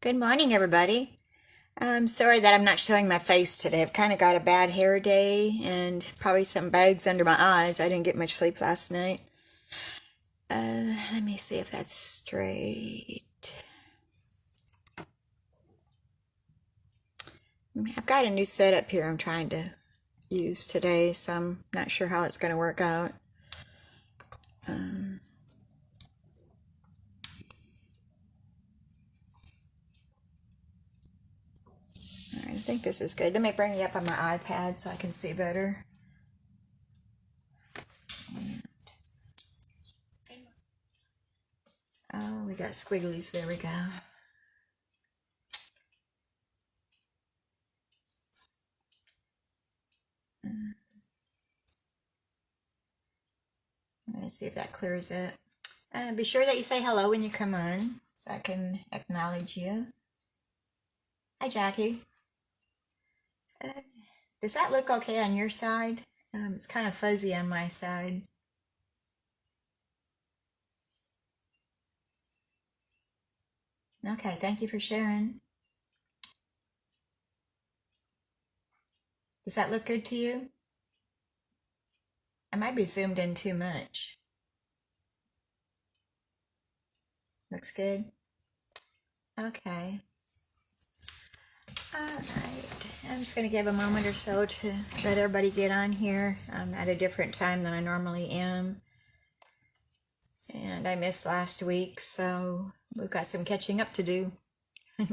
Good morning, everybody. I'm sorry that I'm not showing my face today. I've kind of got a bad hair day and probably some bags under my eyes. I didn't get much sleep last night. Let me see if that's straight. I've got a new setup here I'm trying to use today, so I'm not sure how it's going to work out. All right, I think this is good. Let me bring you up on my iPad so I can see better. Oh, we got squigglies. There we go. I'm going to see if that clears it. Be sure that you say hello when you come on so I can acknowledge you. Hi, Jackie. Does that look okay on your side? It's kind of fuzzy on my side. Okay, thank you for sharing. Does that look good to you? I might be zoomed in too much. Looks good? Okay. Alright, I'm just going to give a moment or so to let everybody get on here. I'm at a different time than I normally am. And I missed last week, so we've got some catching up to do. Let's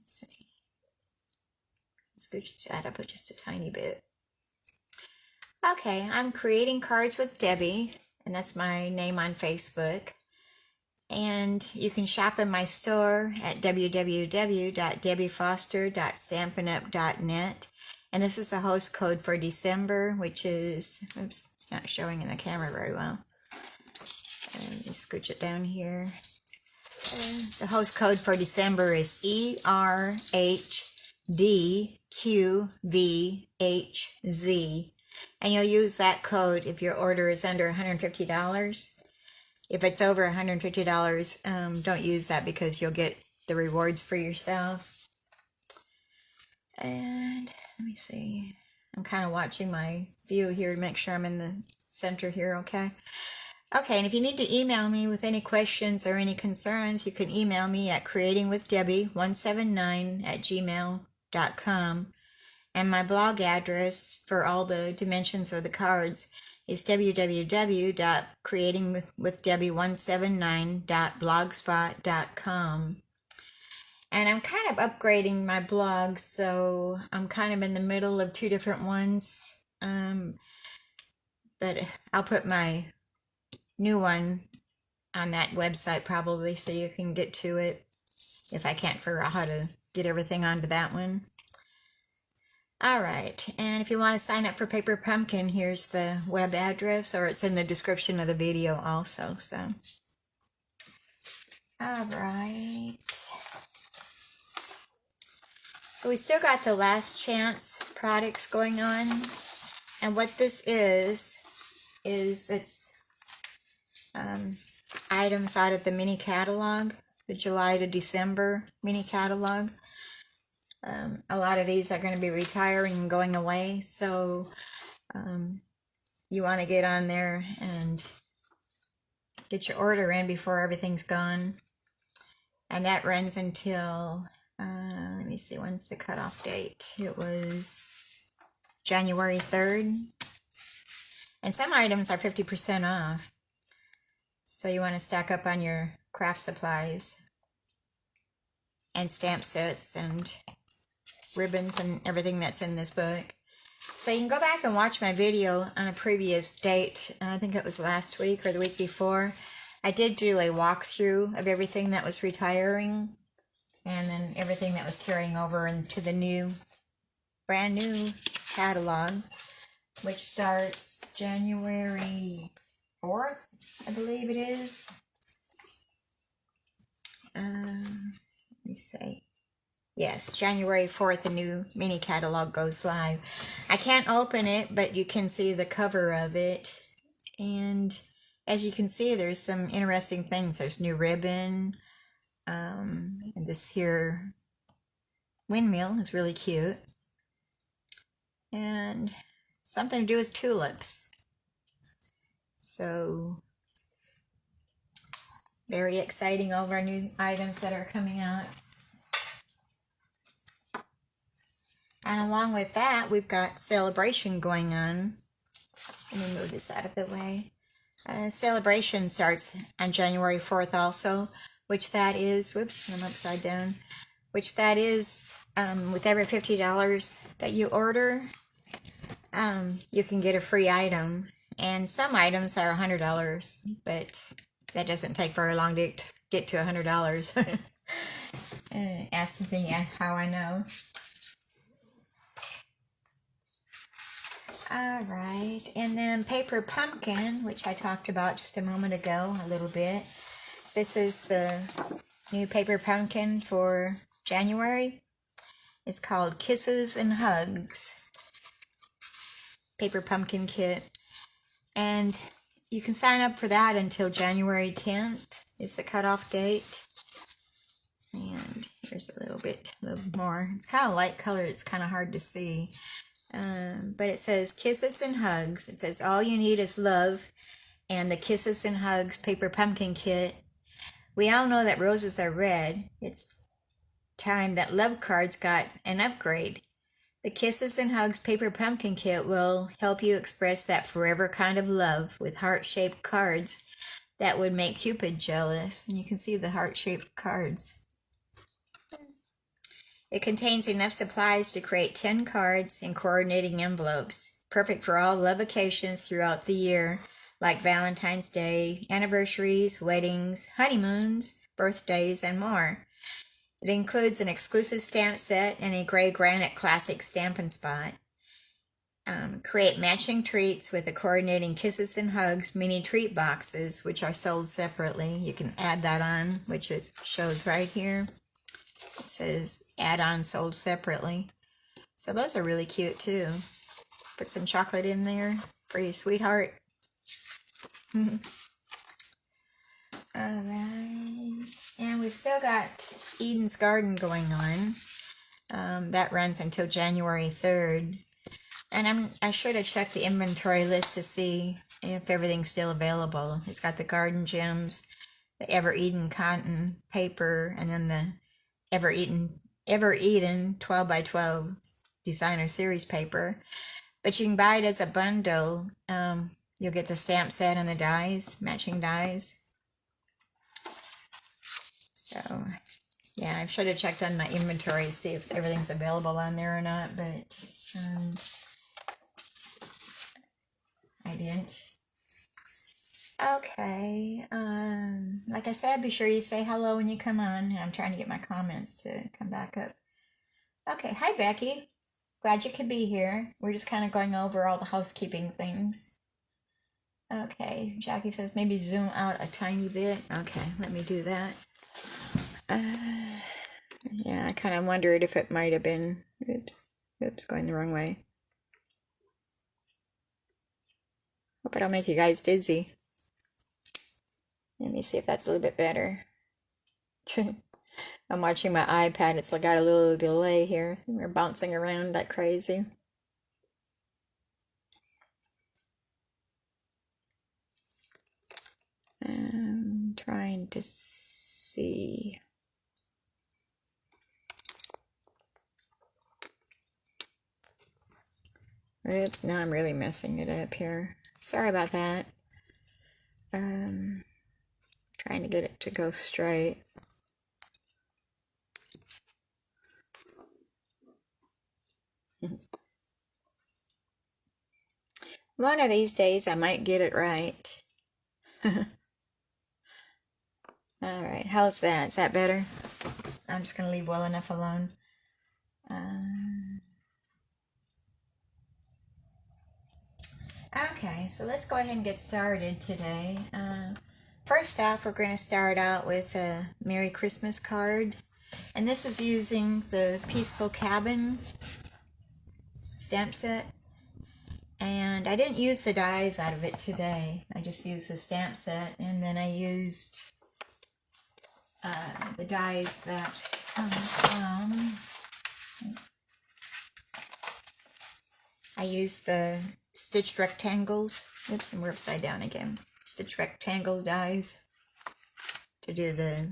see. Scooch that up just a tiny bit. Okay, I'm creating cards with Debbie, and that's my name on Facebook. And you can shop in my store at www.debbiefoster.stampinup.net. And this is the host code for December, which is, oops, it's not showing in the camera very well. Let me scooch it down here. The host code for December is ERHDQVHZ. And you'll use that code if your order is under $150. If it's over $150, don't use that because you'll get the rewards for yourself. And let me see. I'm kind of watching my view here to make sure I'm in the center here, okay? Okay, and if you need to email me with any questions or any concerns, you can email me at creatingwithdebbie179@gmail.com. And my blog address for all the dimensions of the cards is www.creatingwithdebbie179.blogspot.com. And I'm kind of upgrading my blog, so I'm kind of in the middle of two different ones. But I'll put my new one on that website probably so you can get to it if I can't figure out how to get everything onto that one. Alright, and if you want to sign up for Paper Pumpkin, here's the web address, or it's in the description of the video also, so. Alright. So we still got the Last Chance products going on, and what this is it's items out of the mini catalog, the July to December mini catalog. A lot of these are going to be retiring and going away, so you want to get on there and get your order in before everything's gone. And that runs until, let me see, when's the cutoff date? It was January 3rd. And some items are 50% off. So you want to stack up on your craft supplies and stamp sets and ribbons and everything that's in this book. So you can go back and watch my video on a previous date. I think it was last week or the week before. I did do a walkthrough of everything that was retiring and then everything that was carrying over into the brand new catalog, which starts January 4th, I believe it is. Let me see. Yes, January 4th, the new mini catalog goes live. I can't open it, but you can see the cover of it. And as you can see, there's some interesting things. There's new ribbon, and this here windmill is really cute, and something to do with tulips. So very exciting, all of our new items that are coming out. And along with that, we've got celebration going on. Let me move this out of the way. Celebration starts on January 4th also, which that is, whoops, I'm upside down, which that is, with every $50 that you order, you can get a free item. And some items are $100, but that doesn't take very long to get to $100. Ask me how I know. Alright, and then Paper Pumpkin, which I talked about just a moment ago, a little bit. This is the new Paper Pumpkin for January. It's called Kisses and Hugs Paper Pumpkin Kit. And you can sign up for that until January 10th. It's the cutoff date. And here's a little more. It's kind of light colored. It's kind of hard to see. But it says Kisses and Hugs. It says all you need is love and the Kisses and Hugs Paper Pumpkin Kit. We all know that roses are red. It's time that love cards got an upgrade. The Kisses and Hugs Paper Pumpkin Kit will help you express that forever kind of love with heart-shaped cards that would make Cupid jealous. And you can see the heart-shaped cards. It contains enough supplies to create 10 cards in coordinating envelopes, perfect for all love occasions throughout the year, like Valentine's Day, anniversaries, weddings, honeymoons, birthdays, and more. It includes an exclusive stamp set and a gray granite classic Stampin' Spot. Create matching treats with the coordinating Kisses and Hugs mini treat boxes, which are sold separately. You can add that on, which it shows right here. It says add-on sold separately. So those are really cute too. Put some chocolate in there for your sweetheart. Alright. And we've still got Eden's Garden going on. That runs until January 3rd. And I should have checked the inventory list to see if everything's still available. It's got the garden gems, the Ever Eden cotton paper, and then the Ever Eden 12 by 12 designer series paper. But you can buy it as a bundle. You'll get the stamp set and the dies, matching dies. So yeah, I should have checked on my inventory to see if everything's available on there or not, but I didn't. Okay, like I said, be sure you say hello when you come on. I'm trying to get my comments to come back up. Okay, hi Becky. Glad you could be here. We're just kind of going over all the housekeeping things. Okay, Jackie says maybe zoom out a tiny bit. Okay, let me do that. Yeah, I kind of wondered if it might have been, oops, going the wrong way. Hope I don't make you guys dizzy. Let me see if that's a little bit better. I'm watching my iPad. It's got a little delay here. We're bouncing around like crazy. I'm trying to see. Oops, now I'm really messing it up here. Sorry about that. Trying to get it to go straight. One of these days I might get it right. Alright, how's that? Is that better? I'm just going to leave well enough alone. Okay, so let's go ahead and get started today. First off, we're going to start out with a Merry Christmas card. And this is using the Peaceful Cabin stamp set. And I didn't use the dies out of it today. I just used the stamp set, and then I used the dies that come from, I used the stitched rectangles. Oops, and we're upside down again. Stitched rectangle dies to do the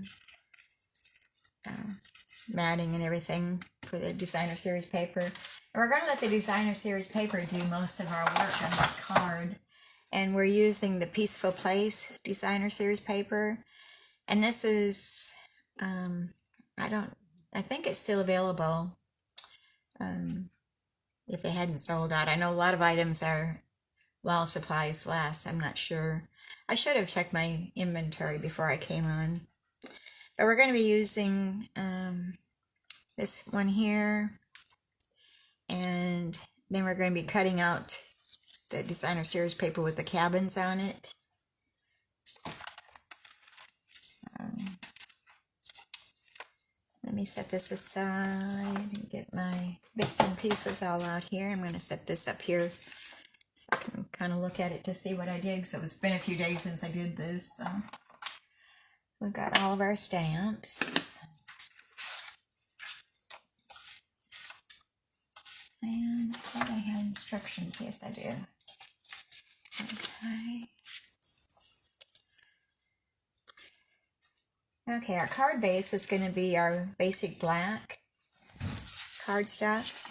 matting and everything for the designer series paper. And we're going to let the designer series paper do most of our work on this card. And we're using the Peaceful Place designer series paper. And this is, I think it's still available if they hadn't sold out. I know a lot of items are while supplies last. I'm not sure. I should have checked my inventory before I came on. But we're going to be using this one here, and then we're going to be cutting out the designer series paper with the cabins on it. So, let me set this aside and get my bits and pieces all out here. I'm going to set this up here so I can kind of look at it to see what I did. So it's been a few days since I did this. So we've got all of our stamps. And I thought I had instructions. Yes, I do. Okay, our card base is going to be our basic black cardstock.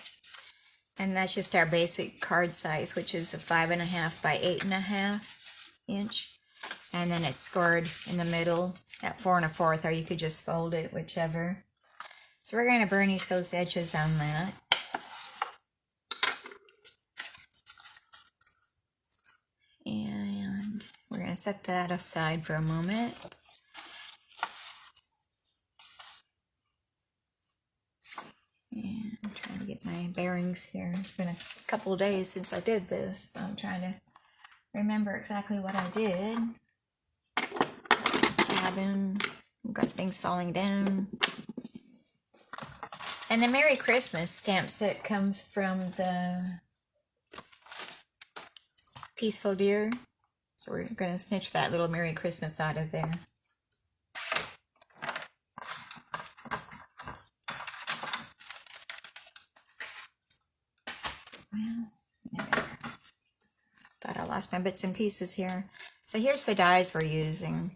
And that's just our basic card size, which is a 5.5 by 8.5 inch. And then it's scored in the middle at 4 1/4, or you could just fold it, whichever. So we're going to burnish those edges on that. And we're going to set that aside for a moment. And I'm trying to get my bearings here. It's been a couple of days since I did this, so I'm trying to remember exactly what I did. Cabin, we've got things falling down. And the Merry Christmas stamp set comes from the Peaceful Deer. So we're going to snitch that little Merry Christmas out of there. Thought I lost my bits and pieces here. So here's the dies we're using.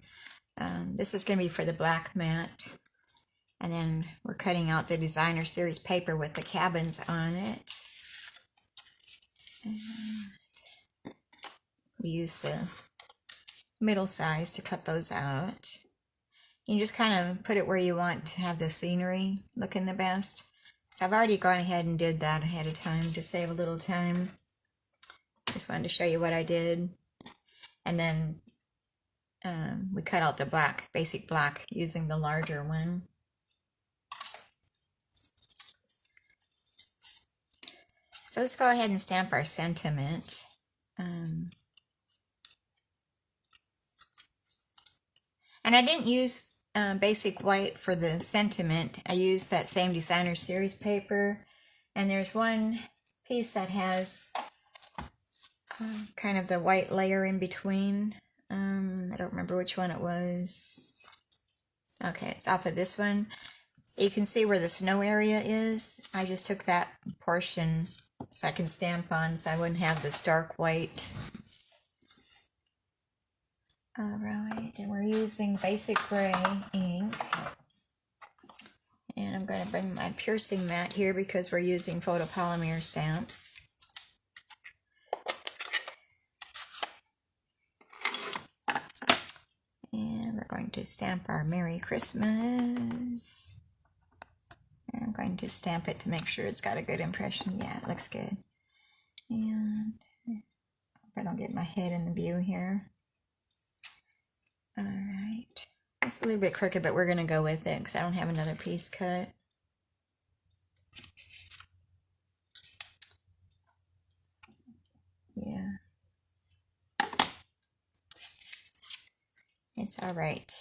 This is going to be for the black matte. And then we're cutting out the designer series paper with the cabins on it. And we use the middle size to cut those out. You just kind of put it where you want to have the scenery looking the best. So I've already gone ahead and did that ahead of time to save a little time. Just wanted to show you what I did. And then we cut out the black, basic black, using the larger one. So let's go ahead and stamp our sentiment. And I didn't use basic white for the sentiment. I used that same designer series paper. And there's one piece that has kind of the white layer in between. I don't remember which one it was. Okay, it's off of this one. You can see where the snow area is. I just took that portion so I can stamp on, so I wouldn't have this dark white. Alright, and we're using basic gray ink. And I'm going to bring my piercing mat here because we're using photopolymer stamps. And we're going to stamp our Merry Christmas. And I'm going to stamp it to make sure it's got a good impression. Yeah, it looks good. And hope I don't get my head in the view here. Alright. It's a little bit crooked, but we're going to go with it because I don't have another piece cut. Yeah. It's alright.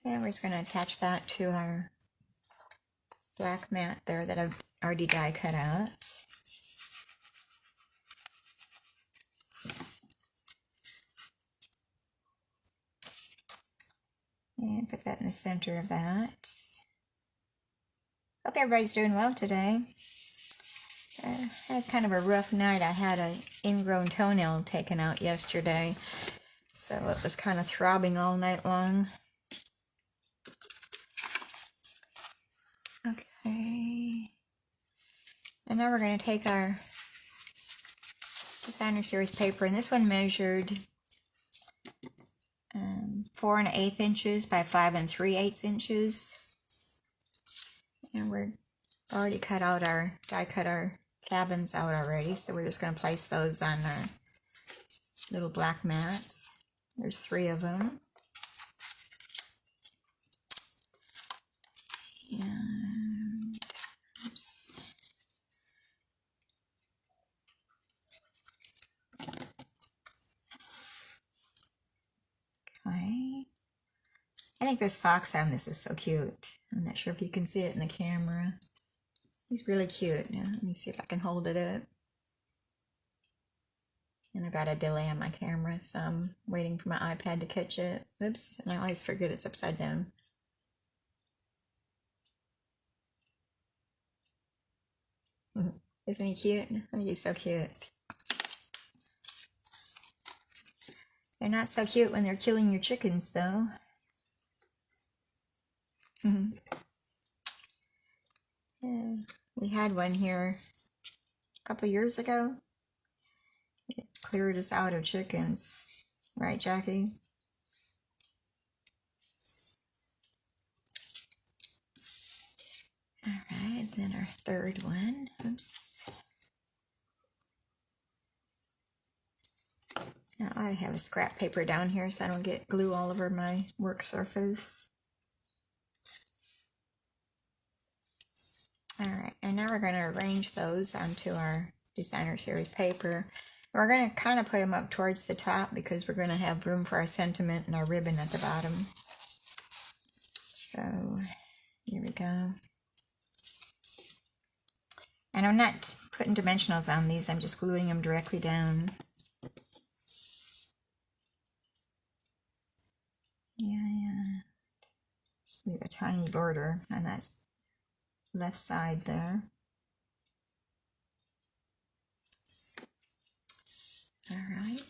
And we're just going to attach that to our black mat there that I've already die cut out. And put that in the center of that. Hope everybody's doing well today. I had kind of a rough night. I had an ingrown toenail taken out yesterday, so it was kind of throbbing all night long. Okay. And now we're going to take our designer series paper, and this one measured 4 1/8 inches by 5 3/8 inches. And we're already die cut our cabins out already, so we're just going to place those on our little black mats. There's 3 of them. And oops. Okay. I think this fox on this is so cute. I'm not sure if you can see it in the camera. He's really cute. Now, let me see if I can hold it up. And I've got a delay on my camera, so I'm waiting for my iPad to catch it. Oops, and I always forget it's upside down. Isn't he cute? I think he's so cute. They're not so cute when they're killing your chickens, though. Yeah, we had one here a couple years ago. It cleared us out of chickens. Right, Jackie? Alright, then our third one. Oops. Now I have a scrap paper down here so I don't get glue all over my work surface. Alright, and now we're going to arrange those onto our designer series paper. We're going to kind of put them up towards the top because we're going to have room for our sentiment and our ribbon at the bottom. So, here we go. And I'm not putting dimensionals on these, I'm just gluing them directly down. Yeah. Just leave a tiny border on that left side there. Alright.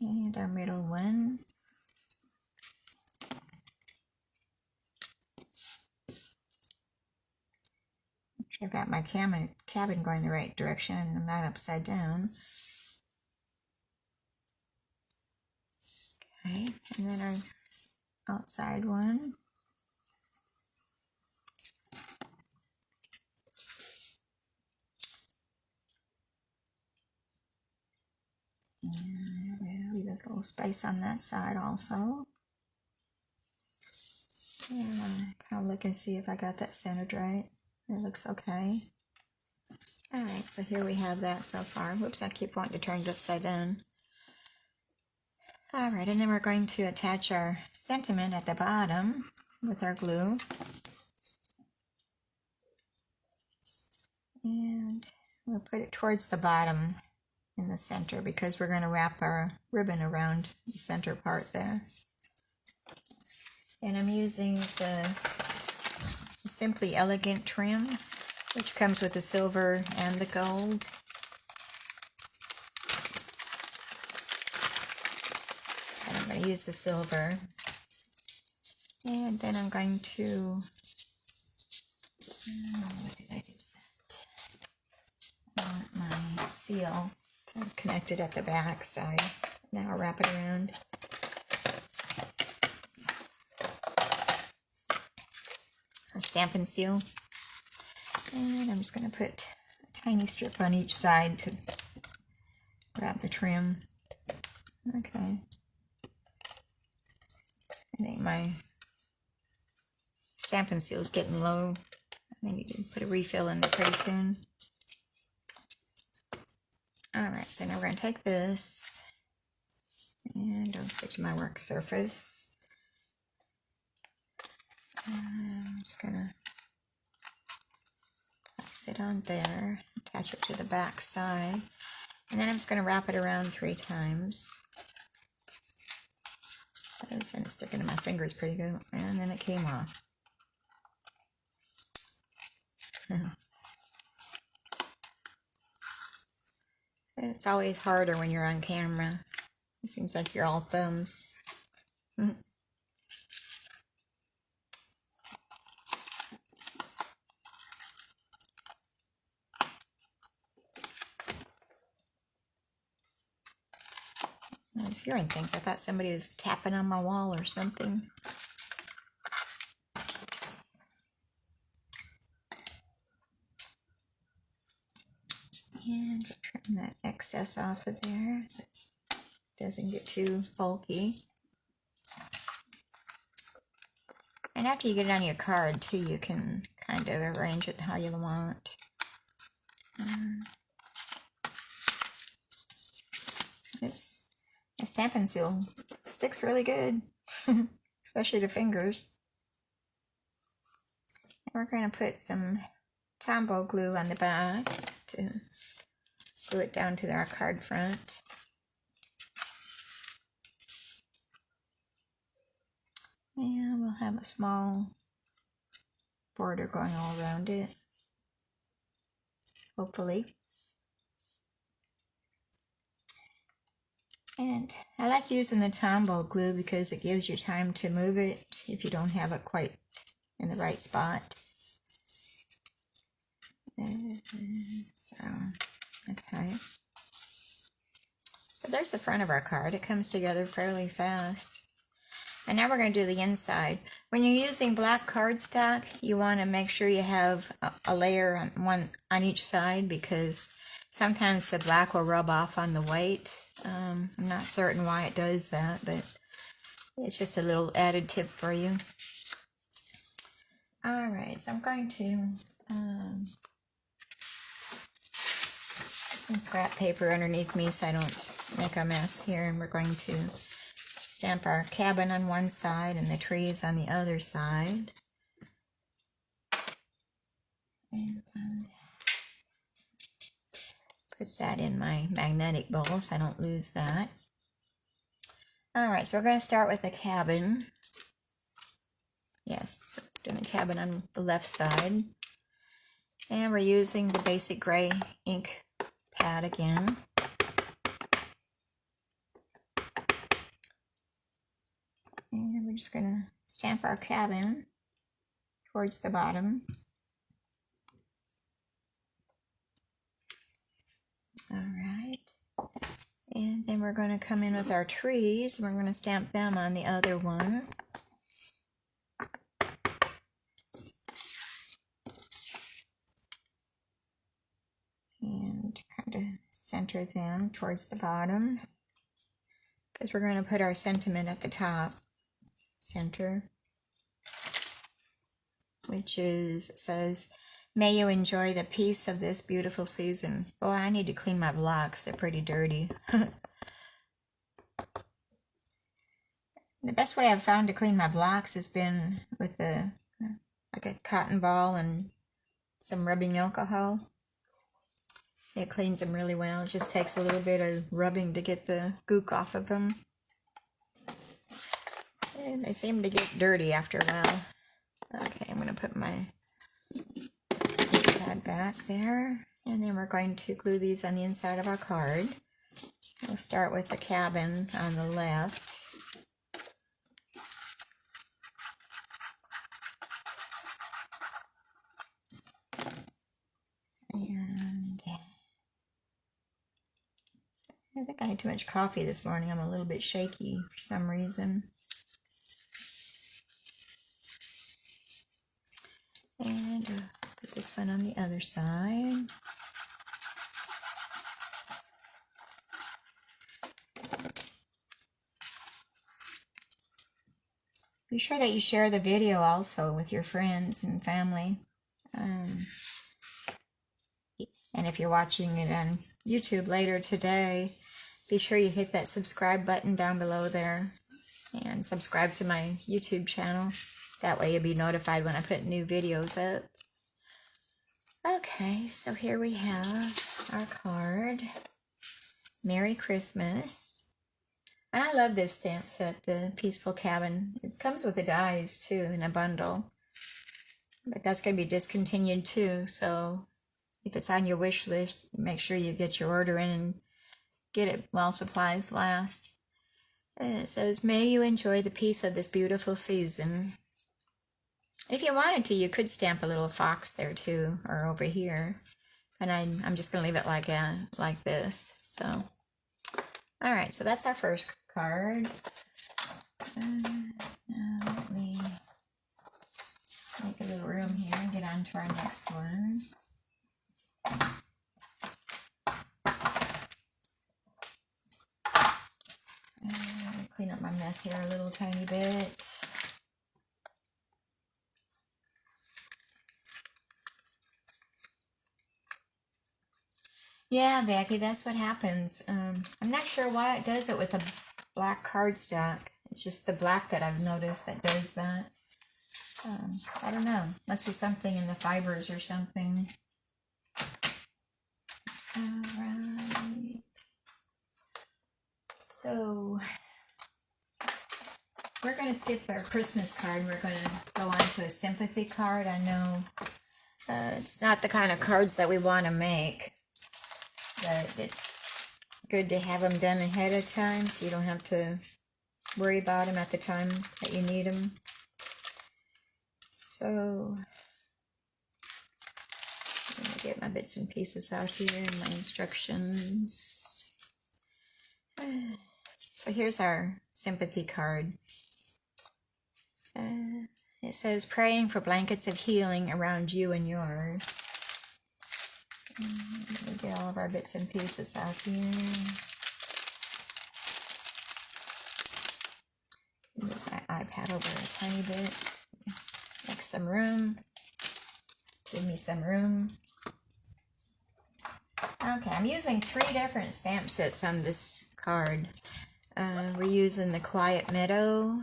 And our middle one. Make sure I've got my cabin going the right direction and I'm not upside down. Okay, and then our outside one. And we'll leave us a little space on that side also. And kind of look and see if I got that centered right. It looks okay. Alright, so here we have that so far. Whoops, I keep wanting to turn it upside down. Alright, and then we're going to attach our sentiment at the bottom with our glue. And we'll put it towards the bottom in the center because we're going to wrap our ribbon around the center part there. And I'm using the Simply Elegant trim, which comes with the silver and the gold. And I'm going to use the silver. And then I'm going to, what did I do with that? I want my seal to connect it at the back side. Now I'll wrap it around. Our Stampin' Seal. And I'm just going to put a tiny strip on each side to wrap the trim. Okay. I think my Stampin' Seal is getting low. I need to put a refill in there pretty soon. Alright, so now we're going to take this and don't stick to my work surface. I'm just going to place it on there, attach it to the back side, and then I'm just going to wrap it around 3 times. And it's sticking to my fingers pretty good. And then it came off. It's always harder when you're on camera. It seems like you're all thumbs. I was hearing things. I thought somebody was tapping on my wall or something. And trim that excess off of there so it doesn't get too bulky. And after you get it on your card too, you can kind of arrange it how you want. A Stampin' Seal sticks really good, especially to fingers. And we're going to put some Tombow glue on the back to glue it down to our card front. And we'll have a small border going all around it, hopefully. And I like using the Tombow glue because it gives you time to move it if you don't have it quite in the right spot. So, okay. So there's the front of our card. It comes together fairly fast. And now we're going to do the inside. When you're using black cardstock, you want to make sure you have a layer on each side because sometimes the black will rub off on the white. I'm not certain why it does that, but it's just a little added tip for you. Alright, so I'm going to some scrap paper underneath me so I don't make a mess here, and we're going to stamp our cabin on one side and the trees on the other side. And put that in my magnetic bowl so I don't lose that. Alright, so we're going to start with the cabin. Yes, doing the cabin on the left side. And we're using the basic gray ink pad again. And we're just going to stamp our cabin towards the bottom. Alright. And then we're going to come in with our trees. We're going to stamp them on the other one. And kind of center them towards the bottom. Because we're going to put our sentiment at the top. Center. Which is, it says, "May you enjoy the peace of this beautiful season." Boy, I need to clean my blocks. They're pretty dirty. The best way I've found to clean my blocks has been with like a cotton ball and some rubbing alcohol. It cleans them really well. It just takes a little bit of rubbing to get the gook off of them. And they seem to get dirty after a while. Okay, I'm going to put my pad back there. And then we're going to glue these on the inside of our card. We'll start with the cabin on the left. And I think I had too much coffee this morning. I'm a little bit shaky for some reason. And put this one on the other side. Be sure that you share the video also with your friends and family. And if you're watching it on YouTube later today, be sure you hit that subscribe button down below there and subscribe to my YouTube channel. That way you'll be notified when I put new videos up. Okay, so here we have our card. Merry Christmas. And I love this stamp set, the Peaceful Cabin. It comes with the dies too in a bundle. But that's going to be discontinued too, so if it's on your wish list, make sure you get your order in and get it while supplies last. And it says, may you enjoy the peace of this beautiful season. If you wanted to, you could stamp a little fox there too, or over here. And I'm just going to leave it like this. So, all right, so that's our first card. Now let me make a little room here and get on to our next one. Clean up my mess here a little tiny bit. Yeah, Becky, that's what happens. I'm not sure why it does it with a black cardstock. It's just the black that I've noticed that does that. I don't know. Must be something in the fibers or something. Alright. So, we're going to skip our Christmas card. We're going to go on to a sympathy card. I know it's not the kind of cards that we want to make, but it's good to have them done ahead of time so you don't have to worry about them at the time that you need them. So, I'm going to get my bits and pieces out here and my instructions. So here's our sympathy card. It says, praying for blankets of healing around you and yours. Let me get all of our bits and pieces out here. Move my iPad over a tiny bit. Make some room. Give me some room. Okay, I'm using 3 different stamp sets on this card. We're using the Quiet Meadow,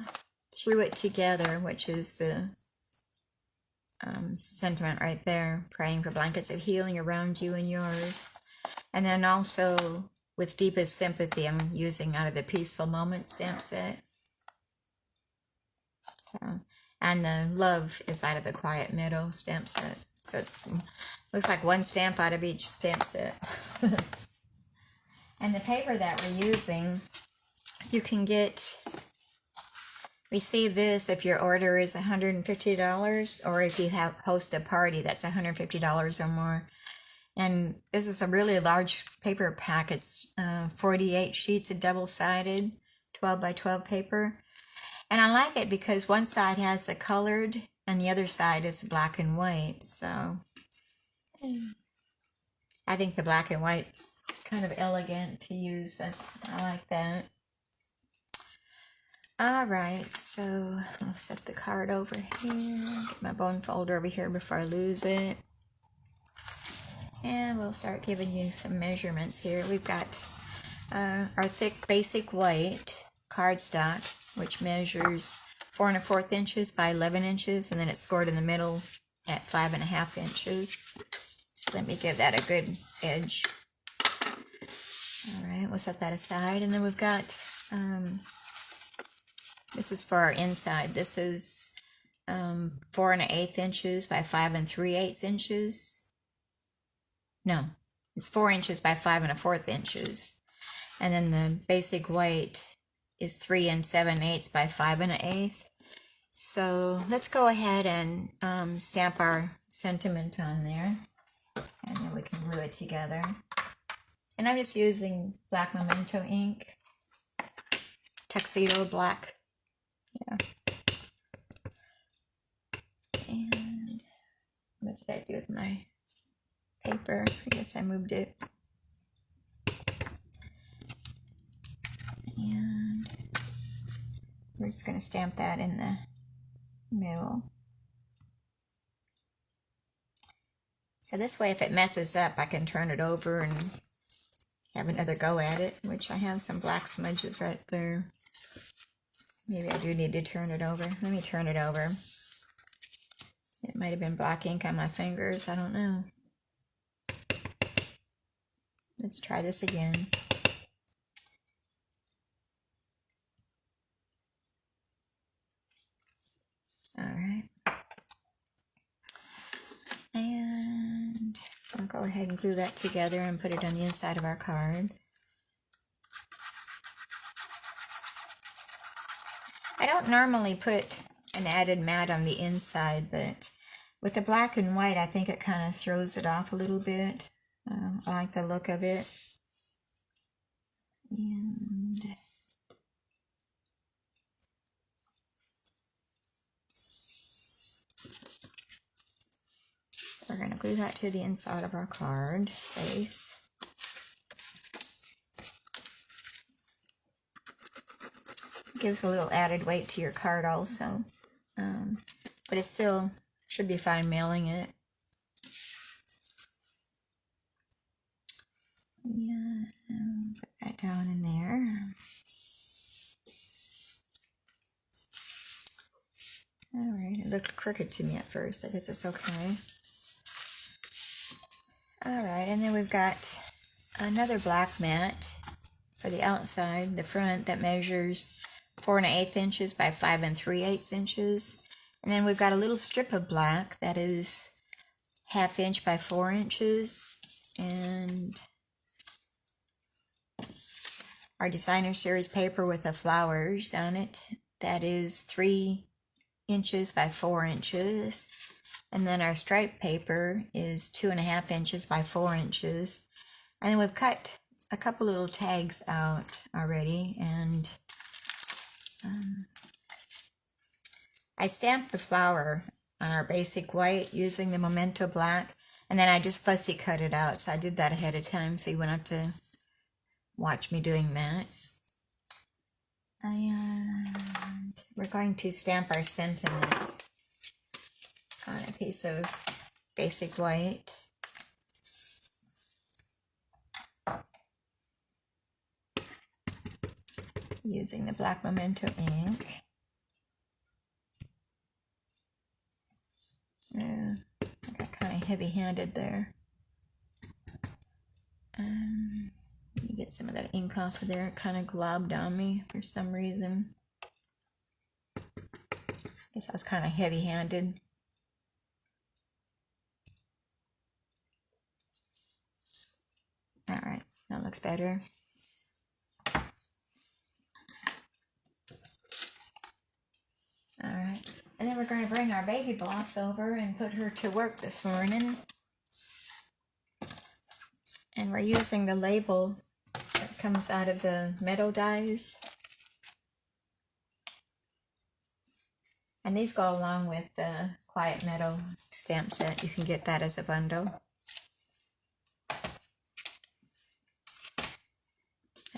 Through It Together, which is the sentiment right there, praying for blankets of healing around you and yours. And then also with Deepest Sympathy, I'm using out of the Peaceful Moment stamp set. So, and the Love is out of the Quiet Meadow stamp set. So it looks like 1 stamp out of each stamp set. And the paper that we're using, you can receive this if your order is $150, or if you host a party that's $150 or more. And this is a really large paper pack. It's 48 sheets of double-sided 12 by 12 paper. And I like it because one side has the colored and the other side is black and white. So I think the black and white's kind of elegant to use. I like that. Alright, so I'll set the card over here. Get my bone folder over here before I lose it. And we'll start giving you some measurements here. We've got our thick basic white cardstock, which measures 4 1/4 inches by 11 inches, and then it's scored in the middle at 5 1/2 inches. So let me give that a good edge. Alright, we'll set that aside. And then we've got, this is for our inside. This is 4 1/8 inches by 5 3/8 inches. No, it's 4 inches by 5 1/4 inches. And then the basic white is 3 7/8 by 5 1/8. So let's go ahead and stamp our sentiment on there. And then we can glue it together. And I'm just using black memento ink. Tuxedo black. Yeah. And what did I do with my paper? I guess I moved it. And we're just going to stamp that in the middle. So this way, if it messes up, I can turn it over and have another go at it, which I have some black smudges right there. Maybe I do need to turn it over. Let me turn it over. It might have been black ink on my fingers. I don't know. Let's try this again. and glue that together and put it on the inside of our card. I don't normally put an added mat on the inside, but with the black and white, I think it kind of throws it off a little bit. I like the look of it. And so we're going to glue that to the inside of our card face. Gives a little added weight to your card also, but it still should be fine mailing it. Yeah, put that down in there. Alright, it looked crooked to me at first. I guess it's okay. Alright, and then we've got another black mat for the outside, the front, that measures 4 1/8 inches by 5 3/8 inches. And then we've got a little strip of black that is 1/2 inch by 4 inches. And our designer series paper with the flowers on it, that is 3 inches by 4 inches. And then our striped paper is 2 1/2 inches by 4 inches. And then we've cut a couple little tags out already, and I stamped the flower on our basic white using the Memento black, and then I just fussy cut it out, so I did that ahead of time so you wouldn't have to watch me doing that. And we're going to stamp our sentiment on a piece of basic white. Using the black Memento ink. I got kind of heavy-handed there. Let me get some of that ink off of there. It kind of globbed on me for some reason. Guess I was kind of heavy-handed. Alright, that looks better. Alright, and then we're going to bring our baby boss over and put her to work this morning. And we're using the label that comes out of the meadow dies. And these go along with the Quiet Meadow stamp set. You can get that as a bundle.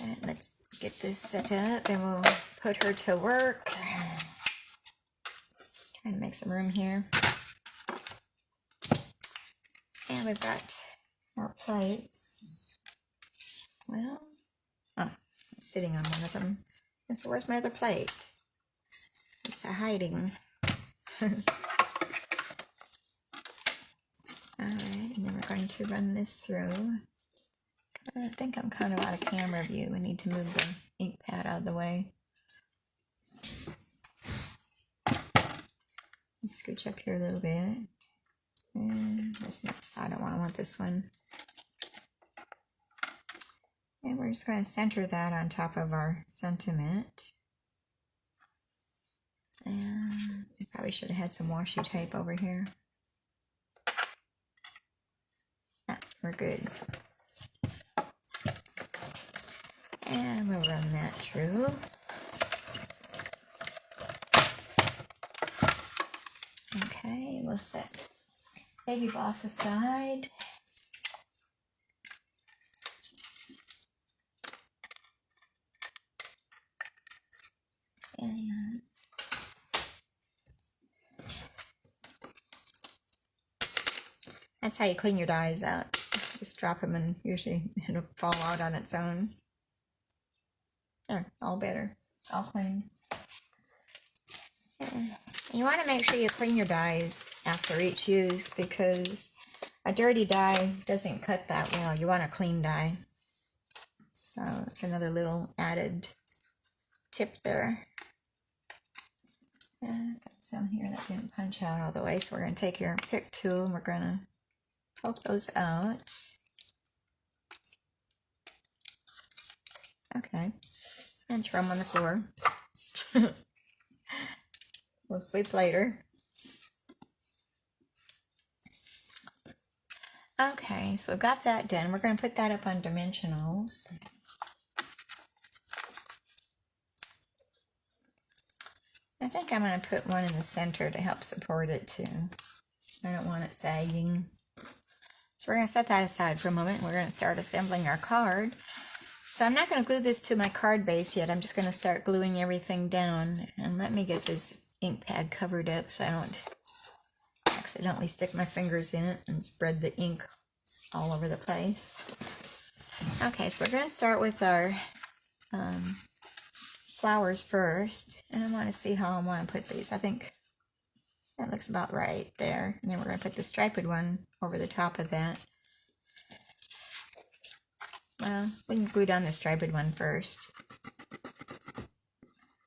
Alright, let's get this set up and we'll put her to work. Trying to make some room here. And we've got more plates. Well, oh, I'm sitting on one of them. And so where's my other plate? It's hiding. Alright, and then we're going to run this through. I think I'm kind of out of camera view. We need to move the ink pad out of the way. Scooch up here a little bit. And this next side, I want this one. And we're just going to center that on top of our sentiment. And I probably should have had some washi tape over here. Ah, we're good. And we'll run that through. Okay, we'll set baby boss aside. And that's how you clean your dies out. Just drop them and usually it'll fall out on its own. There, all better. All clean. You want to make sure you clean your dies after each use because a dirty die doesn't cut that well. You want a clean die. So it's another little added tip there. Got some here that didn't punch out all the way, so we're going to take your pick tool and we're going to poke those out. Okay. And throw them on the floor. We'll sweep later. Okay, so we've got that done. We're going to put that up on dimensionals. I think I'm going to put one in the center to help support it too. I don't want it sagging. So we're going to set that aside for a moment. We're going to start assembling our card. So I'm not going to glue this to my card base yet. I'm just going to start gluing everything down. And let me get this ink pad covered up so I don't accidentally stick my fingers in it and spread the ink all over the place. Okay, so we're going to start with our flowers first. And I want to see how I want to put these. I think that looks about right there. And then we're going to put the striped one over the top of that. Well, we can glue down the striped one first.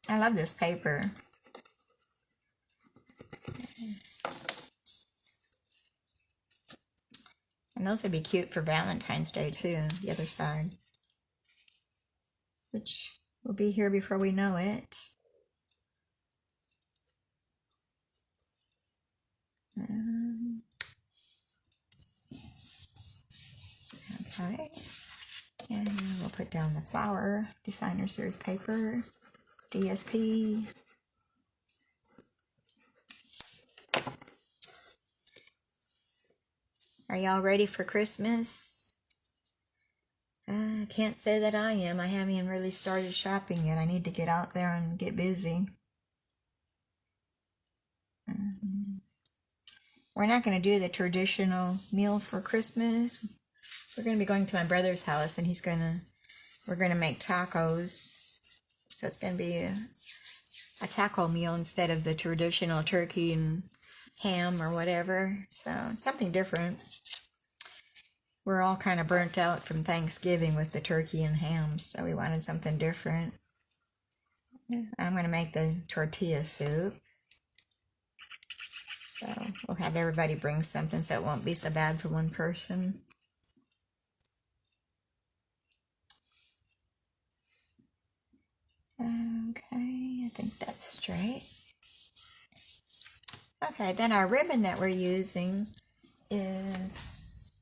I love this paper. And those would be cute for Valentine's Day too, the other side. Which will be here before we know it. Okay. And we'll put down the flower, Designer Series paper, DSP. Are y'all ready for Christmas? I can't say that I am. I haven't even really started shopping yet. I need to get out there and get busy. We're not going to do the traditional meal for Christmas. We're going to be going to my brother's house, and we're going to make tacos. So it's going to be a taco meal instead of the traditional turkey and ham or whatever. So it's something different. We're all kind of burnt out from Thanksgiving with the turkey and ham, so we wanted something different. I'm going to make the tortilla soup. So we'll have everybody bring something so it won't be so bad for one person. Okay, I think that's straight. Okay, then our ribbon that we're using is,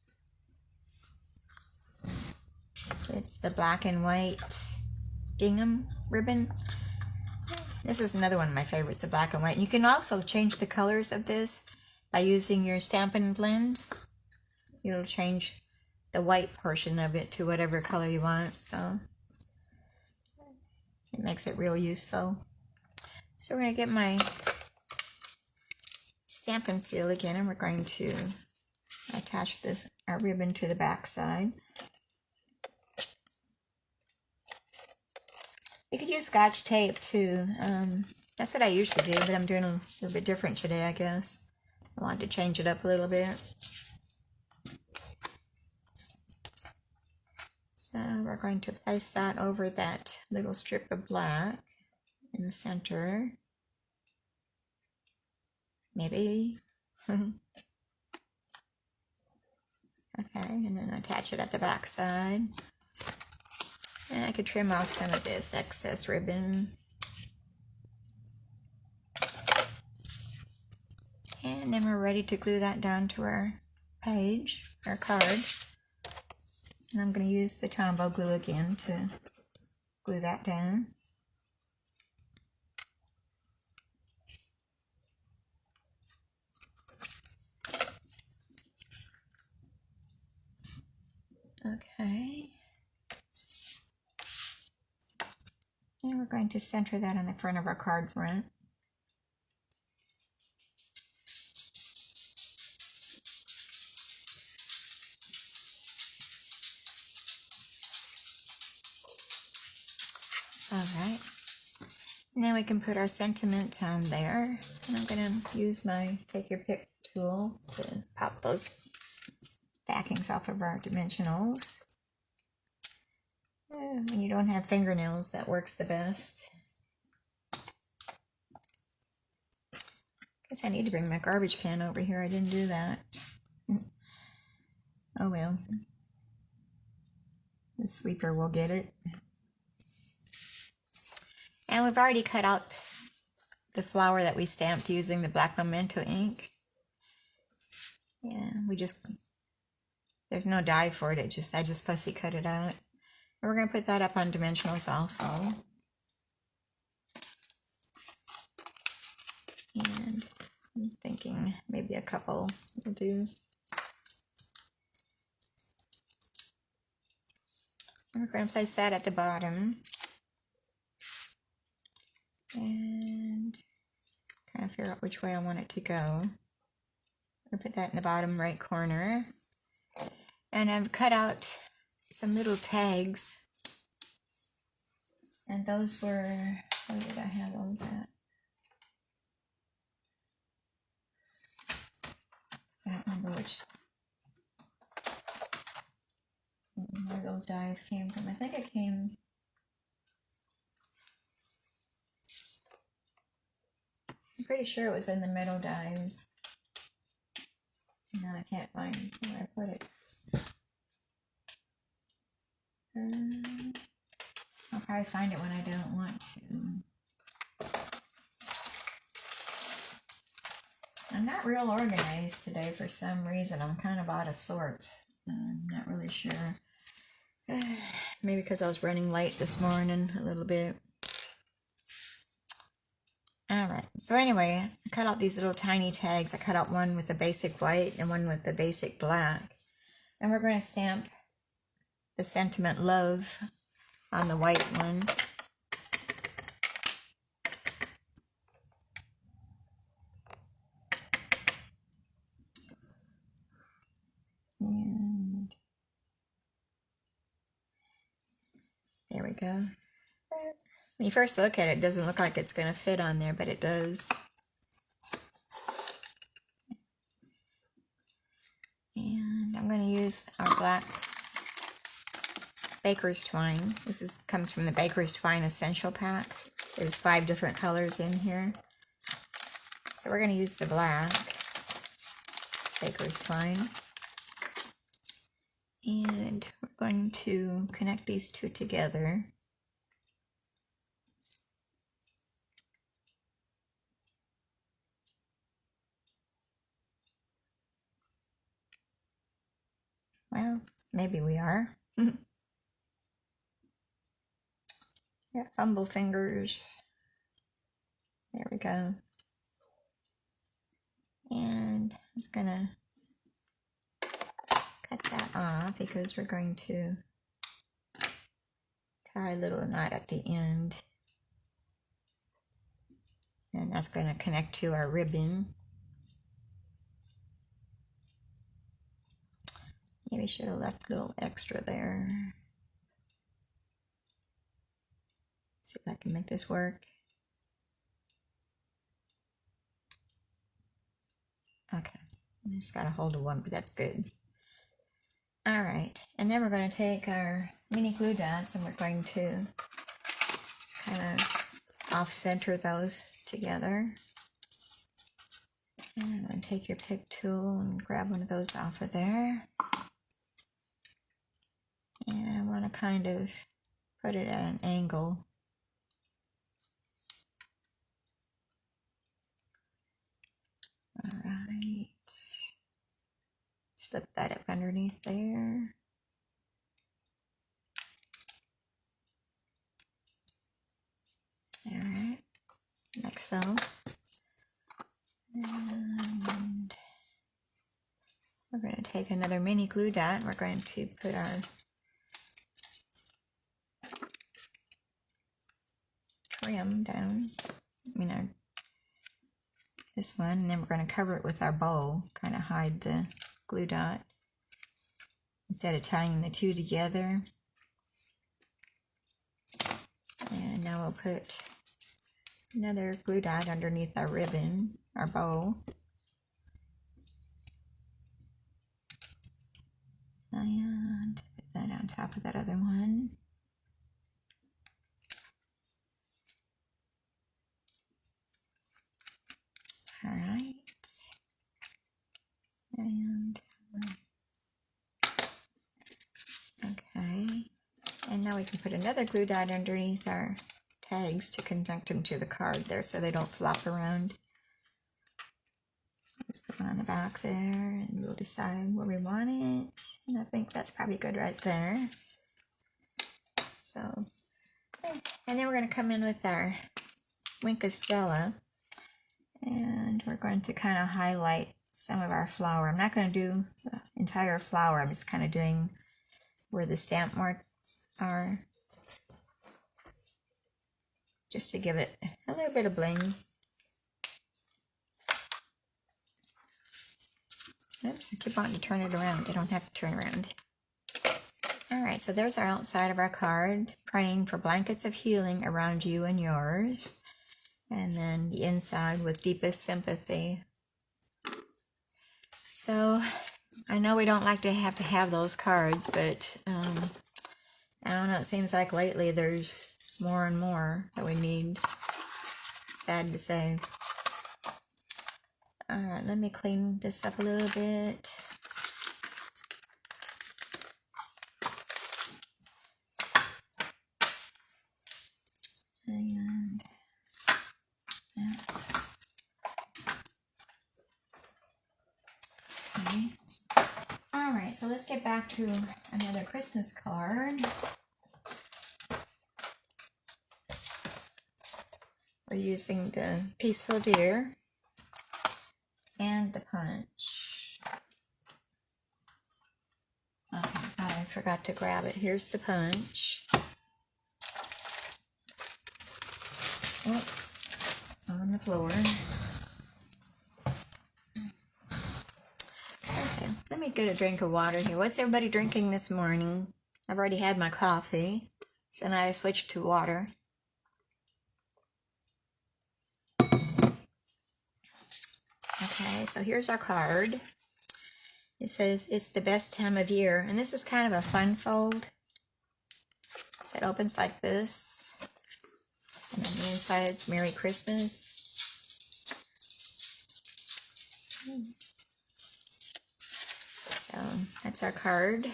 it's the black and white gingham ribbon. This is another one of my favorites, the black and white. And you can also change the colors of this by using your Stampin' blends. It'll change the white portion of it to whatever color you want, so it makes it real useful. So we're going to get my Stampin' Steel again, and we're going to attach our ribbon to the back side. You could use Scotch tape too. That's what I usually do, but I'm doing a little bit different today, I guess. I wanted to change it up a little bit. So we're going to place that over that little strip of black in the center. Maybe. Okay, and then attach it at the back side. And I could trim off some of this excess ribbon. And then we're ready to glue that down to our page, our card. And I'm going to use the Tombow glue again to glue that down. Okay. And we're going to center that on the front of our card front. Alright. And then we can put our sentiment on there. And I'm going to use my Take Your Pick tool to pop those backings off of our dimensionals. When you don't have fingernails, that works the best. Guess I need to bring my garbage can over here. I didn't do that. Oh well. The sweeper will get it. And we've already cut out the flower that we stamped using the black memento ink. Yeah, there's no die for it, I just fussy cut it out. And we're going to put that up on dimensionals also. And I'm thinking maybe a couple will do. And we're going to place that at the bottom. And kind of figure out which way I want it to go. I'll put that in the bottom right corner. And I've cut out some little tags. And those were, where did I have those at? I don't remember where those dies came from. I think it came, I'm pretty sure it was in the middle dies. No, I can't find where I put it. I'll probably find it when I don't want to. I'm not real organized today for some reason. I'm kind of out of sorts. I'm not really sure. Maybe because I was running late this morning a little bit. Alright, so anyway, I cut out these little tiny tags. I cut out one with the basic white and one with the basic black. And we're going to stamp the sentiment love on the white one. And there we go. When you first look at it, it doesn't look like it's going to fit on there, but it does. And I'm going to use our black baker's twine. This comes from the Baker's Twine Essential Pack. There's 5 different colors in here. So we're going to use the black baker's twine. And we're going to connect these two together. Well, maybe we are. Yeah, fumble fingers. There we go. And I'm just gonna cut that off because we're going to tie a little knot at the end. And that's going to connect to our ribbon. Maybe should have left a little extra there. See if I can make this work. Okay, I just got a hold of one, but that's good. All right, and then we're going to take our mini glue dots and we're going to kind of off-center those together. And I'm going to take your pick tool and grab one of those off of there. And I want to kind of put it at an angle. Alright. Slip that up underneath there. Alright. Like so. And we're going to take another mini glue dot and we're going to put our trim down. This one, and then we're going to cover it with our bow, kind of hide the glue dot instead of tying the two together. And now we'll put another glue dot underneath our ribbon, our bow. And put that on top of that other one. Alright. And okay. And now we can put another glue dot underneath our tags to connect them to the card there so they don't flop around. Let's put one on the back there and we'll decide where we want it. And I think that's probably good right there. So, and then we're going to come in with our Winka Stella. And we're going to kind of highlight some of our flower. I'm not going to do the entire flower. I'm just kind of doing where the stamp marks are, just to give it a little bit of bling. Oops, I keep wanting to turn it around. I don't have to turn around. Alright, so there's our outside of our card, praying for blankets of healing around you and yours. And then the inside with deepest sympathy. So, I know we don't like to have those cards, but I don't know, it seems like lately there's more and more that we need. Sad to say. Alright, let me clean this up a little bit. And okay. Alright, so let's get back to another Christmas card. We're using the Peaceful Deer and the punch. Okay, I forgot to grab it. Here's the punch. Oops, on the floor. Okay, let me get a drink of water here. What's everybody drinking this morning? I've already had my coffee, so now I switched to water. Okay, so here's our card. It says, it's the best time of year. And this is kind of a fun fold. So it opens like this. And on the inside, it's Merry Christmas. So that's our card.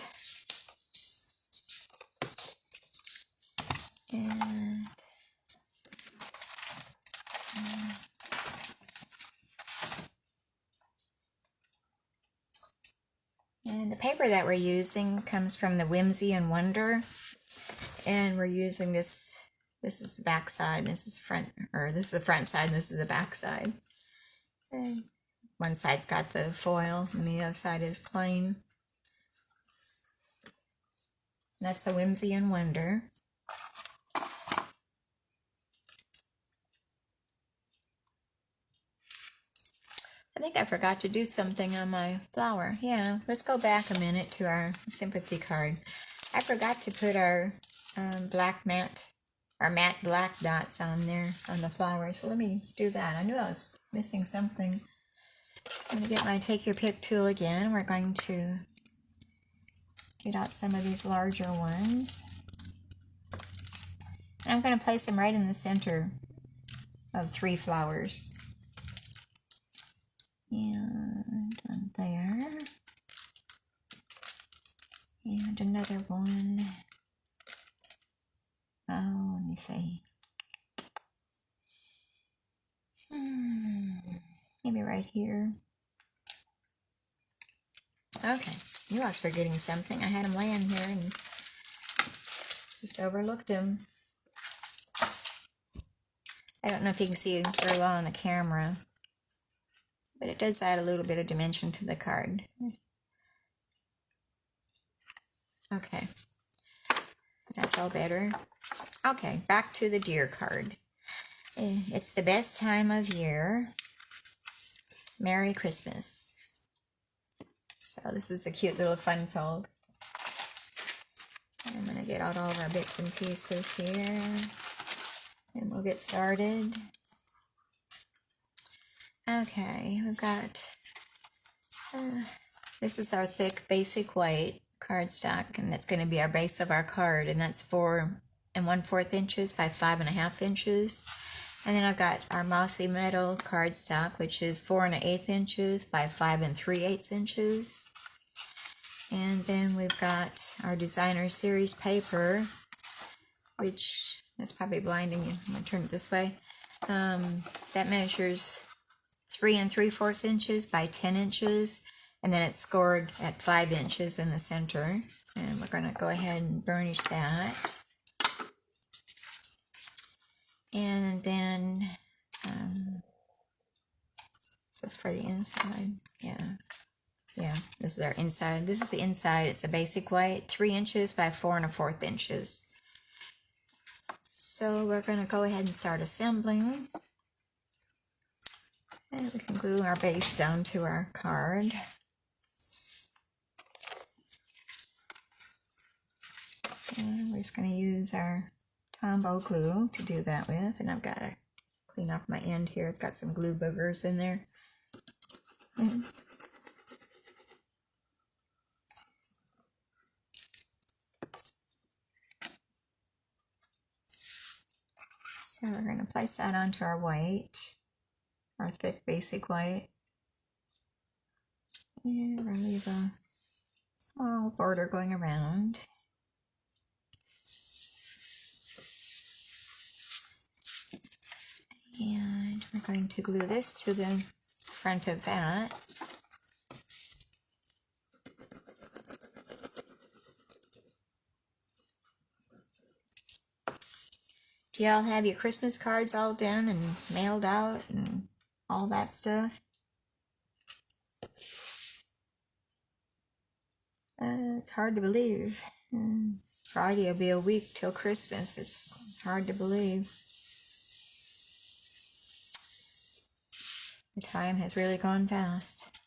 And the paper that we're using comes from the Whimsy and Wonder. And we're using this is the back side, this is front, or this is the front side, and this is the back side. And one side's got the foil, and the other side is plain. That's the Whimsy and Wonder. I think I forgot to do something on my flower. Yeah, let's go back a minute to our sympathy card. I forgot to put our matte black dots on there on the flower. So let me do that. I knew I was missing something. I'm going to get my Take Your Pick tool again. We're going to get out some of these larger ones. And I'm going to place them right in the center of 3 flowers. And one there. And another one. Oh, let me see. Maybe right here. Okay, knew I was forgetting something. I had them laying here and just overlooked them. I don't know if you can see very well on the camera, but it does add a little bit of dimension to the card. Okay, that's all better. Okay, back to the deer card. It's the best time of year. Merry Christmas. So this is a cute little fun fold. I'm going to get out all of our bits and pieces here. And we'll get started. Okay, we've got, this is our thick basic white cardstock, and that's going to be our base of our card, and that's 4 1/4 inches by 5.5 inches. And then I've got our mossy metal cardstock, which is 4 1/8 inches by 5 3/8 inches. And then we've got our designer series paper, which It's probably blinding you. I'm going to turn it this way. That measures 3 3/4 inches by 10 inches. And then it's scored at 5 inches in the center. And we're going to go ahead and burnish that. And then, this is for the inside. Yeah, this is our inside. This is the inside. It's a basic white, 3 inches by 4 1/4 inches. So we're going to go ahead and start assembling. And we can glue our base down to our card. And we're just going to use our Tombow glue to do that with. And I've got to clean off my end here. It's got some glue boogers in there. So we're going to place that onto our white, our thick basic white. And we're going to leave a small border going around. And we're going to glue this to the front of that. Do y'all have your Christmas cards all done and mailed out and all that stuff? It's hard to believe. Friday will be a week till Christmas. It's hard to believe. The time has really gone fast.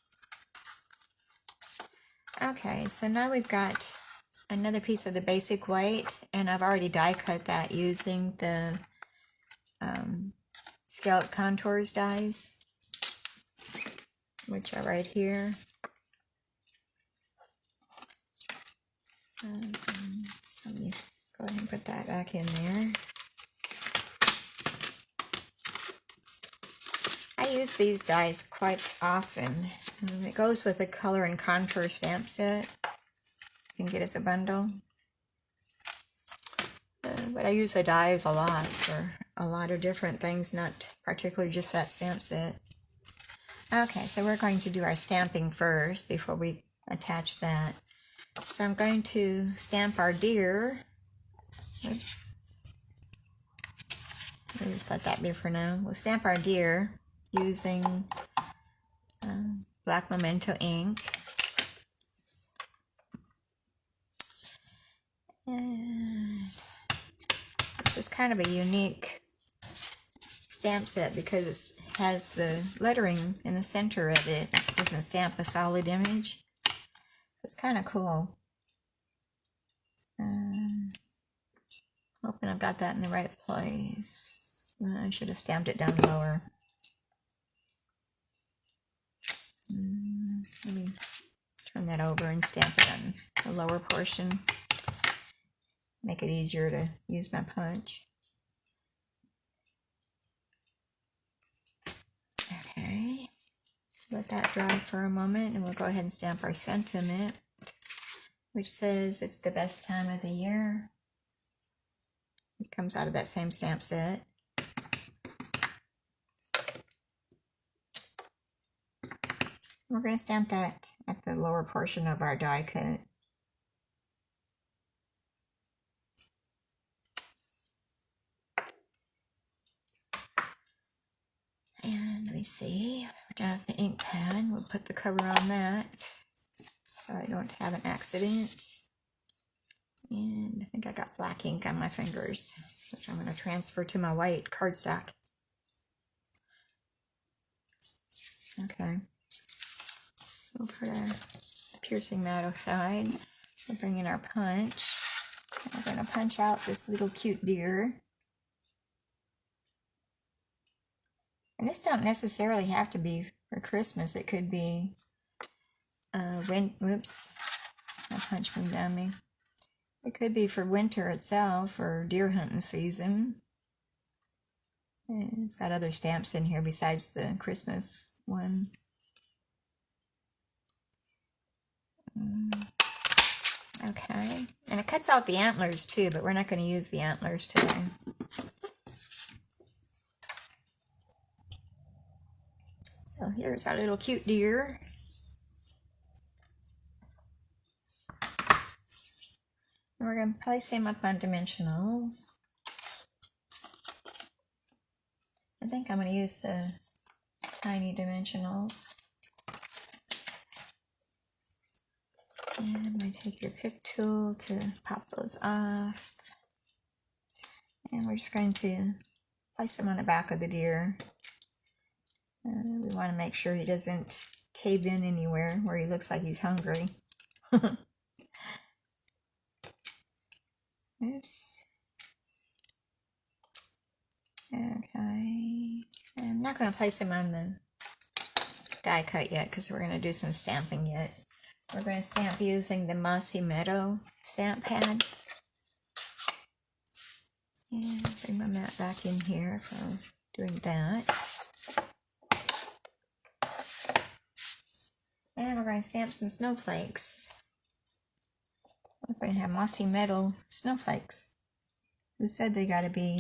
Okay, so now we've got another piece of the basic white, and I've already die cut that using the Scallop Contours dies, which are right here. So let me go ahead and put that back in there. I use these dies quite often. It goes with the color and contour stamp set. You can get as a bundle. But I use the dies a lot for a lot of different things, not particularly just that stamp set. Okay, so we're going to do our stamping first before we attach that. So I'm going to stamp our deer. Oops. We'll just let that be for now. We'll stamp our deer using black memento ink. And this is kind of a unique stamp set because it has the lettering in the center of it. It doesn't stamp a solid image. It's kind of cool. Hoping I've got that in the right place. I should have stamped it down lower. Let me turn that over and stamp it on the lower portion. Make it easier to use my punch. Okay. Let that dry for a moment and we'll go ahead and stamp our sentiment, which says it's the best time of the year. It comes out of that same stamp set. We're going to stamp that at the lower portion of our die cut. And let me see, we're done with the ink pad. We'll put the cover on that so I don't have an accident. And I think I got black ink on my fingers, which I'm going to transfer to my white cardstock. Okay. We'll put our piercing mat aside. We'll bring in our punch. We're going to punch out this little cute deer. And this don't necessarily have to be for Christmas. It could be, whoops, my punch moved on me. It could be for winter itself or deer hunting season. And it's got other stamps in here besides the Christmas one. Okay, and it cuts out the antlers too, but we're not going to use the antlers today. So here's our little cute deer. And we're going to place him up on dimensionals. I think I'm going to use the tiny dimensionals. And I take your pick tool to pop those off. And we're just going to place them on the back of the deer. We want to make sure he doesn't cave in anywhere where he looks like he's hungry. Oops. Okay. I'm not going to place him on the die cut yet because we're going to do some stamping yet. We're going to stamp using the Mossy Meadow stamp pad. And bring my mat back in here for doing that. And we're going to stamp some snowflakes. We're going to have Mossy Meadow snowflakes. Who said they got to be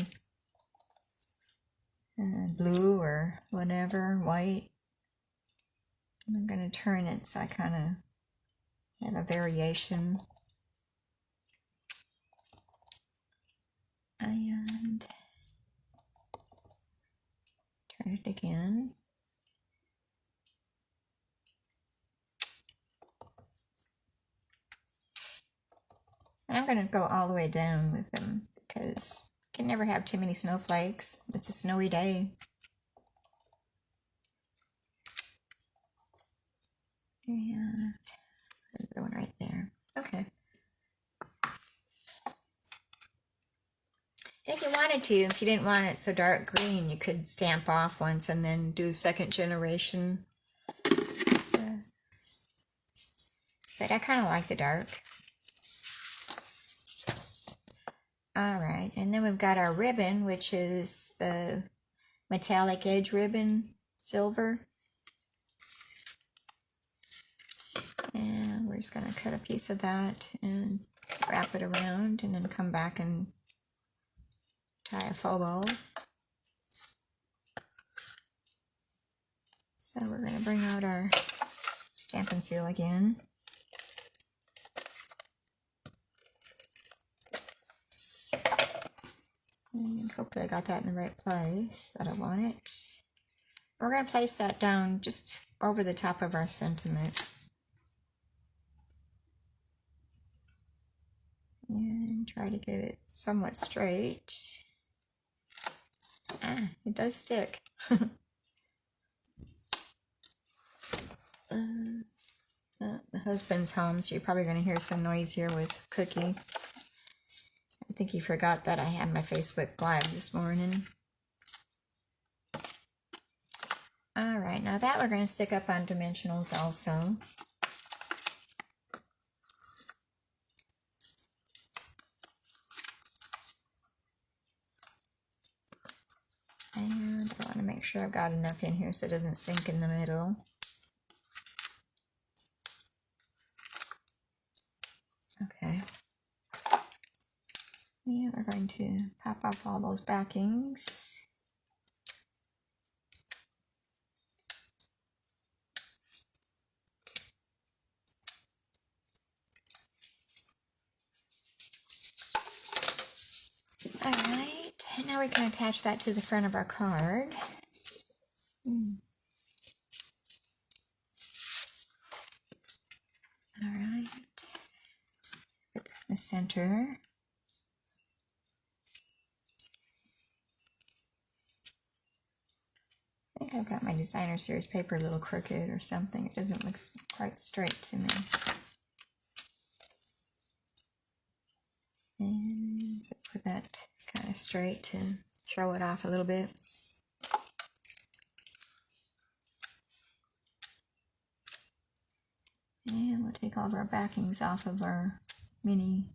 blue or whatever, white? I'm going to turn it so I kind of have a variation. And turn it again. And I'm going to go all the way down with them because you can never have too many snowflakes. It's a snowy day. And the one right there. Okay. If you wanted to, if you didn't want it so dark green, you could stamp off once and then do second generation. But I kind of like the dark. Alright, and then we've got our ribbon, which is the metallic edge ribbon, silver. And we're just going to cut a piece of that and wrap it around and then come back and tie a faux bow. So we're going to bring out our Stampin' Seal again. And hopefully I got that in the right place that I want it. We're going to place that down just over the top of our sentiment. And try to get it somewhat straight. Ah, it does stick. The husband's home, so you're probably going to hear some noise here with Cookie. I think he forgot that I had my Facebook Live this morning. Alright, now that we're going to stick up on dimensionals also. And I want to make sure I've got enough in here so it doesn't sink in the middle. Okay. And we're going to pop off all those backings. Alright, and now we can attach that to the front of our card. Alright, put that in the center. I think I've got my designer series paper a little crooked or something. It doesn't look quite straight to me. And so put that kind of straight to throw it off a little bit. And we'll take all of our backings off of our mini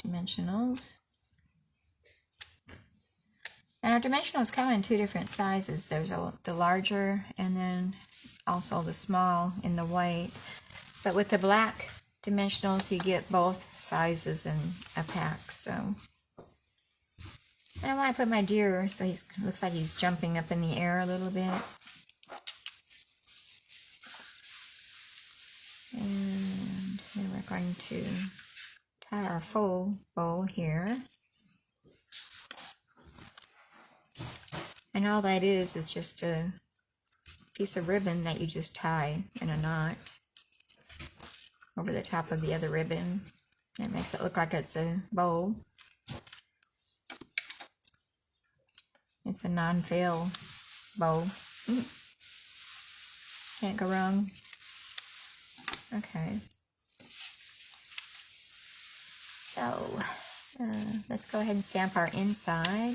dimensionals. And our dimensionals come in two different sizes. There's the larger and then also the small in the white. But with the black dimensionals, you get both sizes in a pack. So, and I want to put my deer so he looks like he's jumping up in the air a little bit. going to tie our full bow here. And all that is just a piece of ribbon that you just tie in a knot over the top of the other ribbon. It makes it look like it's a bow. It's a non-fail bow. Can't go wrong. Okay. So, let's go ahead and stamp our inside.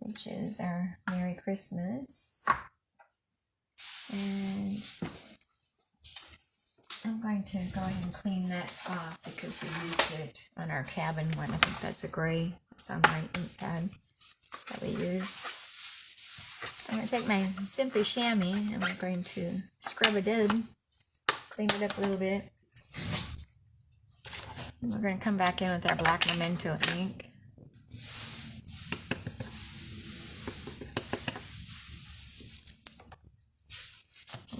Which is our Merry Christmas. And I'm going to go ahead and clean that off because we used it on our cabin one. I think that's a gray. It's on my ink pad that we used. So I'm going to take my Simply Chamois and we're going to scrub it in, clean it up a little bit. And we're going to come back in with our black Memento ink.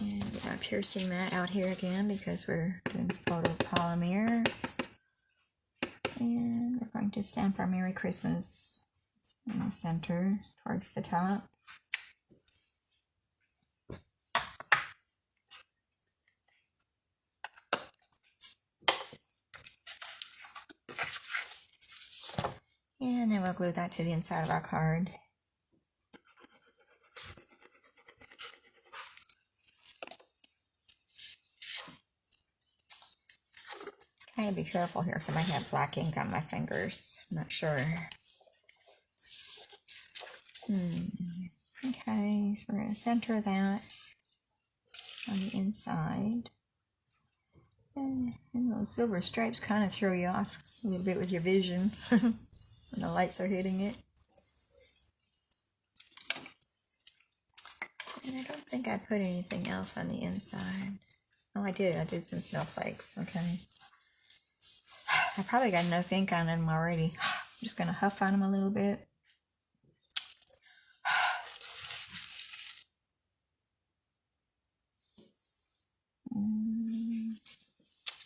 And get our piercing mat out here again because we're doing photopolymer. And we're going to stamp our Merry Christmas in the center towards the top. And then we'll glue that to the inside of our card. Kind of be careful here because I might have black ink on my fingers. I'm not sure. Okay, so we're going to center that on the inside. And those silver stripes kind of throw you off a little bit with your vision when the lights are hitting it. And I don't think I put anything else on the inside. Oh, I did. I did some snowflakes. Okay. I probably got enough ink on them already. I'm just going to huff on them a little bit.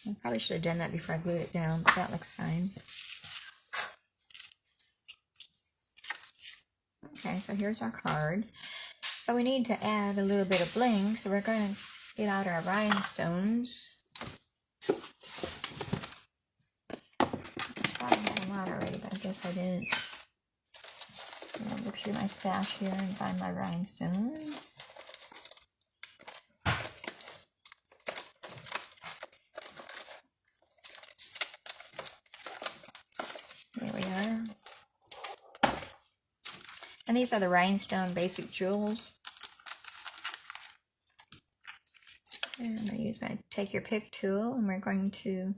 I probably should have done that before I glued it down, but that looks fine. Okay, so here's our card. But we need to add a little bit of bling, so we're going to get out our rhinestones. I thought I had them out already, but I guess I didn't. I'll look through my stash here and find my rhinestones. There we are. And these are the rhinestone basic jewels. And I'm going to use my Take Your Pick tool, and we're going to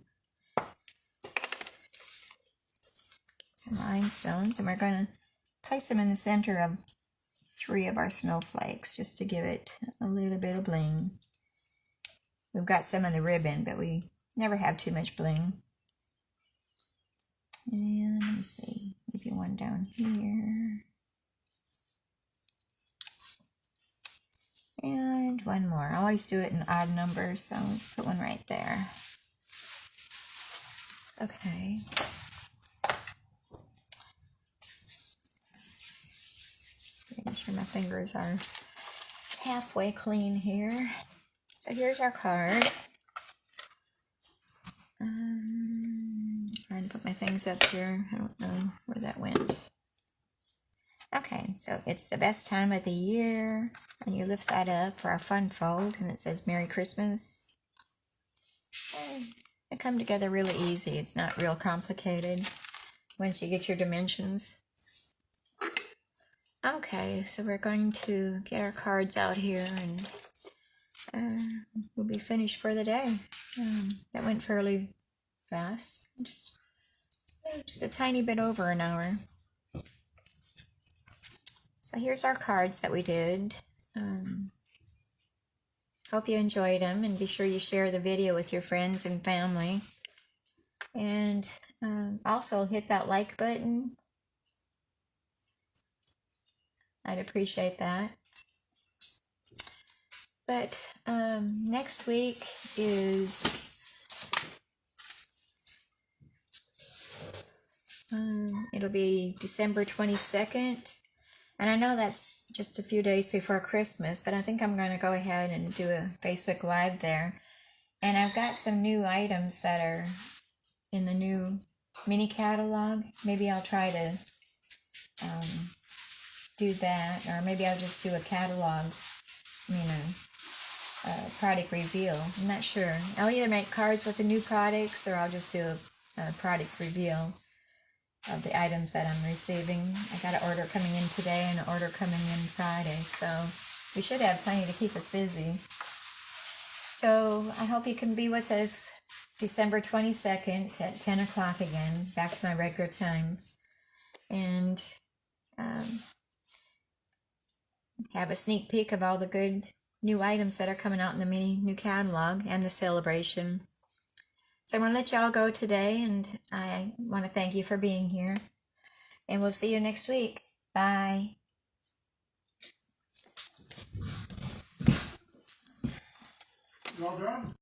some rhinestones, and we're going to place them in the center of 3 of our snowflakes just to give it a little bit of bling. We've got some in the ribbon, but we never have too much bling. And let me see, maybe one down here. And one more. I always do it in odd numbers, so let's put one right there. Okay. Making sure my fingers are halfway clean here. So here's our card. Trying to put my things up here. I don't know where that went. Okay, so it's the best time of the year. And you lift that up for our fun fold, and it says Merry Christmas. And they come together really easy. It's not real complicated once you get your dimensions. Okay, so we're going to get our cards out here, and we'll be finished for the day. That went fairly fast. Just a tiny bit over an hour. So here's our cards that we did. Hope you enjoyed them, and be sure you share the video with your friends and family. And also hit that like button. I'd appreciate that. But next week is, it'll be December 22nd. And I know that's just a few days before Christmas, but I think I'm going to go ahead and do a Facebook Live there. And I've got some new items that are in the new mini catalog. Maybe I'll try to do that, or maybe I'll just do a catalog, product reveal. I'm not sure. I'll either make cards with the new products, or I'll just do a product reveal of the items that I'm receiving. I got an order coming in today and an order coming in Friday, so we should have plenty to keep us busy. So I hope you can be with us December 22nd at 10 o'clock again, back to my regular time, and have a sneak peek of all the good new items that are coming out in the mini new catalog and the celebration. So I want to let y'all go today, and I want to thank you for being here, and we'll see you next week. Bye. You all done?